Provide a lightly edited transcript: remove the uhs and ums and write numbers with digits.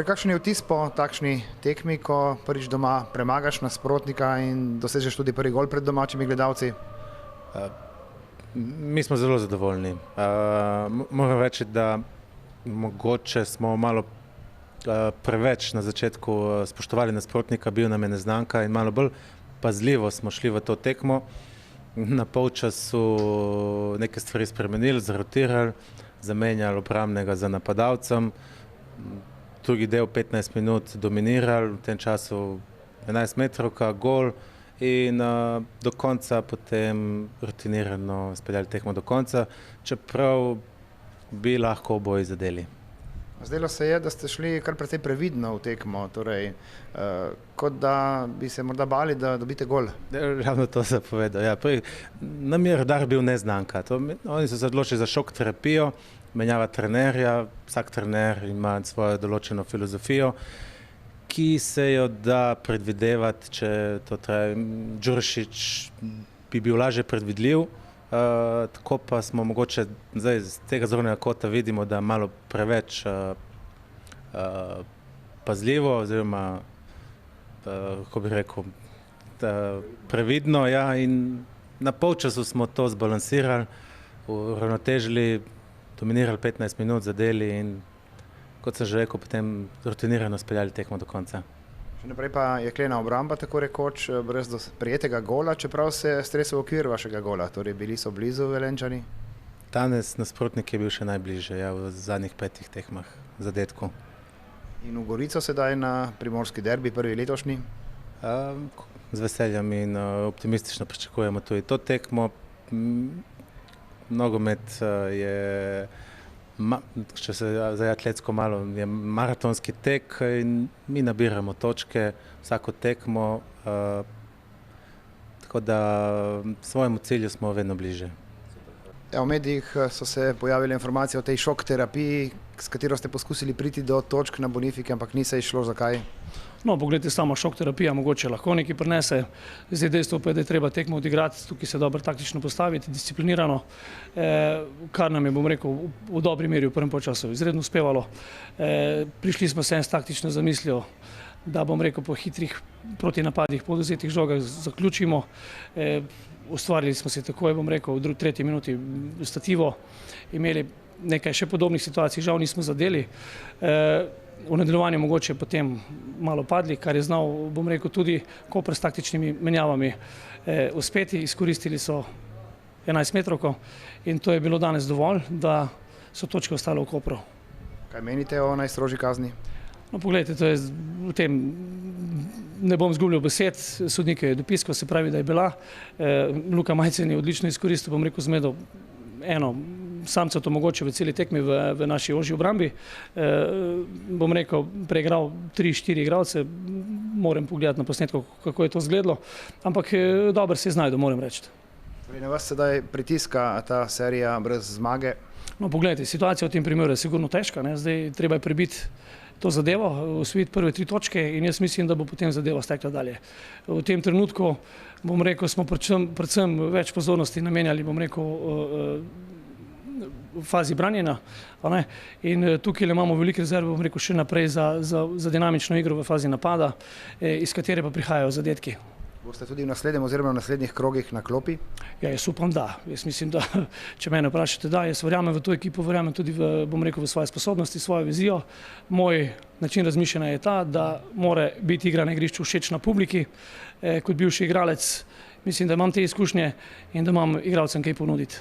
Torej, kakšen je vtis po takšni tekmi, ko prvič doma premagaš nasprotnika in dosežeš tudi prvi gol pred domačimi gledalci? Mi smo zelo zadovoljni. Moram reči, da mogoče smo malo preveč na začetku spoštovali nasprotnika, bil nam je neznanka in malo bolj pazljivo smo šli v to tekmo. Na polčasu neke stvari spremenili, zarotirali, zamenjali obrambnega za napadalcem. Drugi del 15 minut dominirali, v tem času 11 metrovka, gol in do konca potem rutinirano speljali tekmo do konca, čeprav bi lahko oboji zadeli. Zdelo se je, da ste šli kar precej previdno v tekmo, torej kot da bi se morda bali, da dobite gol. Ravno to sem povedal. Ja, nam je Rudar bil neznanka. Oni so se odločili za šok terapijo, menjava trenerja, vsak trener ima svojo določeno filozofijo, ki se jo da predvidevati, če to traja. Đurišić bi bil lažje predvidljiv, tako pa smo mogoče zdaj z tega zornega kota vidimo, da malo preveč pazljivo oziroma, kako bi rekel, previdno, ja, in na polčasu smo to zbalansirali, uravnotežili, dominirali 15 minut, zadeli in, kot sem že rekel, potem rutinirano speljali tekmo do konca. Še naprej pa jeklena obramba, tako rekoč, brez prijetega gola, čeprav se strese v okvir vašega gola, torej bili so blizu Velenjčani? Danes nasprotnik je bil še najbližje, ja, v zadnjih 5 tekmah zadetku. In v Gorico sedaj na primorski derbi, prvi letošnji? Z veseljem in optimistično pričakujemo tudi to tekmo. Nogomet je, če se zdaj atletsko malo, je maratonski tek in mi nabiramo točke vsako tekmo, tako da svojemu cilju smo vedno bliže. V medijih so se pojavile informacije o tej šok terapiji, s katero ste poskusili priti do točk na Bonifiki, ampak ni se išlo. Zakaj? No, pogledajte, sama šok terapija mogoče lahko nekaj prinese. Zdaj dejstvo pa je, da je treba tekmo odigrati, tukaj se dobro taktično postaviti, disciplinirano, kar nam je, bom rekel, v dobri meri v prvem polčasu izredno uspevalo. Prišli smo se s taktično zamislijo, da, bom rekel, po hitrih protinapadih, po odvzetih žogah zaključimo. Ustvarili smo si takoj, bom rekel, v tretji minuti stativo, imeli nekaj še podobnih situacij, žal nismo zadeli. V nadaljevanju mogoče potem malo padli, kar je znal, bom rekel, tudi Koper s taktičnimi menjavami uspeti. Izkoristili so 11 metrovko in to je bilo danes dovolj, da so točke ostale v Kopru. Kaj menite o najstrožji kazni? No, pogledajte, to je v tem, ne bom zgubljal besed, sodnik je dopiskal, se pravi, da je bila. Luka Majcen je odlično izkoristil, bom rekel, zmedo eno samca to mogoče v celi tekmi v naši ožji obrambi. Bom rekel, preigral 3-4 igralce, moram pogledati na posnetku, kako je to izgledalo, ampak dobro se je znajdo, moram reči. Na vas sedaj pritiska ta serija brez zmage? No, pogledajte, situacija v tem primeru je sigurno težka, zdaj treba je prebiti to zadevo, osvojiti prve 3 točke in jaz mislim, da bo potem zadeva stekla dalje. V tem trenutku, bom rekel, smo predvsem več pozornosti namenjali, bom rekel, v fazi branjenja in tukaj imamo velike rezerve, bom rekel, še naprej za dinamično igro v fazi napada, iz katere pa prihajajo zadetki. Boste tudi v naslednjem oziroma v naslednjih krogih na klopi? Ja, jaz upam, da. Jaz mislim, da, če mene vprašate, da, jaz verjamem v to ekipo, verjamem tudi bom rekel, v svoje sposobnosti, svojo vizijo. Moj način razmišljanja je ta, da mora biti igra na igrišču všečna publiki. Kot bivši igralec mislim, da imam te izkušnje in da imam igralcem kaj ponuditi.